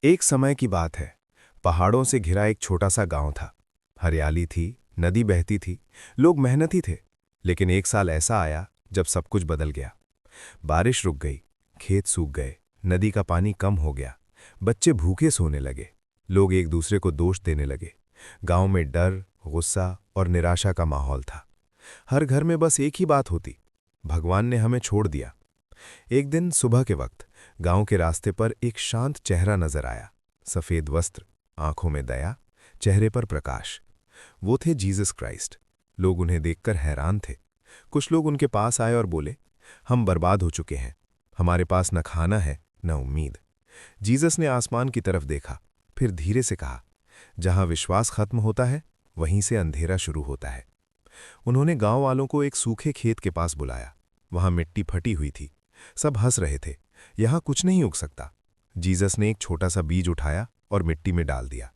एक समय की बात है। पहाड़ों से घिरा एक छोटा सा गांव था। हरियाली थी, नदी बहती थी, लोग मेहनती थे। लेकिन एक साल ऐसा आया जब सब कुछ बदल गया। बारिश रुक गई, खेत सूख गए, नदी का पानी कम हो गया, बच्चे भूखे सोने लगे, लोग एक दूसरे को दोष देने लगे। गांव में डर, गुस्सा और निराशा का माहौल था। हर घर में बस एक ही बात होती, भगवान ने हमें छोड़ दिया। एक दिन सुबह के वक्त गांव के रास्ते पर एक शांत चेहरा नजर आया। सफेद वस्त्र, आंखों में दया, चेहरे पर प्रकाश। वो थे जीसस क्राइस्ट। लोग उन्हें देखकर हैरान थे। कुछ लोग उनके पास आए और बोले, हम बर्बाद हो चुके हैं, हमारे पास न खाना है न उम्मीद। जीसस ने आसमान की तरफ देखा, फिर धीरे से कहा, जहां विश्वास खत्म होता है वहीं से अंधेरा शुरू होता है। उन्होंने गांव वालों को एक सूखे खेत के पास बुलाया। वहां मिट्टी फटी हुई थी, सब हंस रहे थे। यहां कुछ नहीं उग सकता। जीसस ने एक छोटा सा बीज उठाया और मिट्टी में डाल दिया।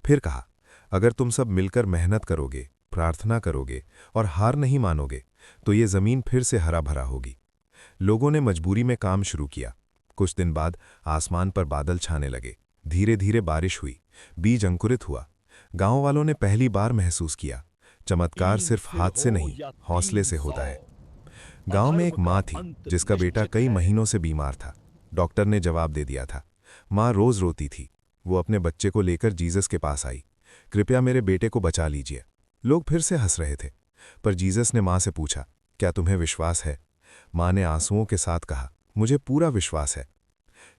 फिर कहा, अगर तुम सब मिलकर मेहनत करोगे, प्रार्थना करोगे और हार नहीं मानोगे, तो ये जमीन फिर से हरा भरा होगी। लोगों ने मजबूरी में काम शुरू किया। कुछ दिन बाद आसमान पर बादल छाने लगे, धीरे धीरे बारिश हुई, बीज अंकुरित हुआ। गांव वालों ने पहली बार महसूस किया, चमत्कार तीन सिर्फ से हाथ से हो नहीं, या हौसले से 300, होता है। गांव में अधर्म एक का माँ थी अंत जिसका बेटा निश्चित कई है। महीनों से बीमार था। डॉक्टर ने जवाब दे दिया था। माँ रोज रोती थी। वो अपने बच्चे को लेकर जीसस के पास आई। कृपया मेरे बेटे को बचा लीजिए। लोग फिर से हंस रहे थे। पर जीसस ने माँ से पूछा, क्या तुम्हें विश्वास है? माँ ने आंसुओं के साथ कहा, मुझे पूरा विश्वास है।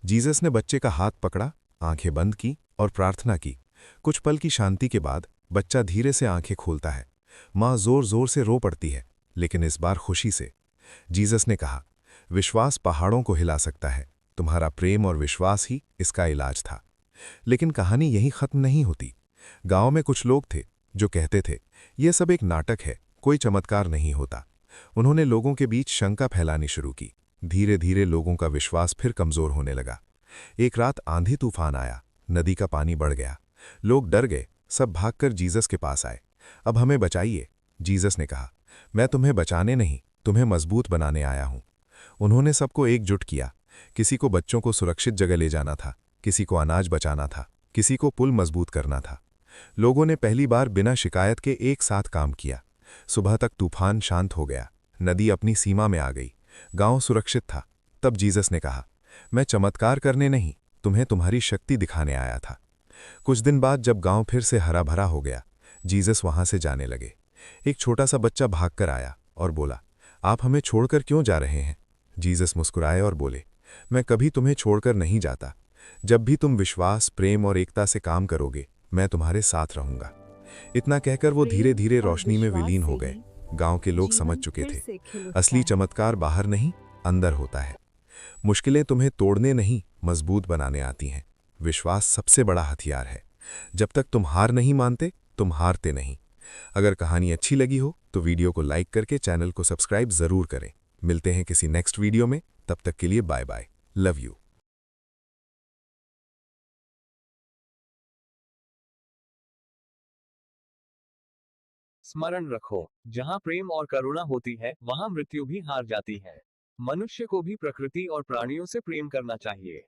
जीसस ने बच्चे का हाथ पकड़ा, आंखें बंद की और प्रार्थना की। कुछ पल की शांति के बाद बच्चा धीरे से आंखें खोलता है। माँ जोर जोर से रो पड़ती है, लेकिन इस बार खुशी से। जीसस ने कहा, विश्वास पहाड़ों को हिला सकता है। तुम्हारा प्रेम और विश्वास ही इसका इलाज था। लेकिन कहानी यहीं खत्म नहीं होती। गांव में कुछ लोग थे जो कहते थे, यह सब एक नाटक है, कोई चमत्कार नहीं होता। उन्होंने लोगों के बीच शंका फैलानी शुरू की। धीरे धीरे लोगों का विश्वास फिर कमजोर होने लगा। एक रात आंधी तूफान आया, नदी का पानी बढ़ गया। लोग डर गए, सब भागकर जीसस के पास आए। अब हमें बचाइए। जीसस ने कहा, मैं तुम्हें बचाने नहीं, तुम्हें मजबूत बनाने आया हूं। उन्होंने सबको एकजुट किया। किसी को बच्चों को सुरक्षित जगह ले जाना था, किसी को अनाज बचाना था, किसी को पुल मजबूत करना था। लोगों ने पहली बार बिना शिकायत के एक साथ काम किया। सुबह तक तूफान शांत हो गया, नदी अपनी सीमा में आ गई, गांव सुरक्षित था। तब जीसस ने कहा, मैं चमत्कार करने नहीं, तुम्हें तुम्हारी शक्ति दिखाने आया था। कुछ दिन बाद जब गांव फिर से हरा भरा हो गया, जीसस वहां से जाने लगे। एक छोटा सा बच्चा भागकर आया और बोला, आप हमें छोड़कर क्यों जा रहे हैं? जीसस मुस्कुराए और बोले, मैं कभी तुम्हें छोड़कर नहीं जाता। जब भी तुम विश्वास, प्रेम और एकता से काम करोगे, मैं तुम्हारे साथ रहूंगा। इतना कहकर वो धीरे प्रेम धीरे और रोशनी में विश्वास विलीन से हो गए। ही गांव के लोग समझ जीवन चुके फिर थे, से खिल उठता असली है। चमत्कार बाहर नहीं, अंदर होता है। मुश्किलें तुम्हें तोड़ने नहीं, मजबूत बनाने आती हैं। विश्वास सबसे बड़ा हथियार है। जब तक तुम हार नहीं मानते, तुम हारते नहीं। अगर कहानी अच्छी लगी हो तो वीडियो को लाइक करके चैनल को सब्सक्राइब जरूर करें। मिलते हैं किसी नेक्स्ट वीडियो में, तब तक के लिए बाय बाय। Love you. स्मरण रखो, जहाँ प्रेम और करुणा होती है वहाँ मृत्यु भी हार जाती है। मनुष्य को भी प्रकृति और प्राणियों से प्रेम करना चाहिए।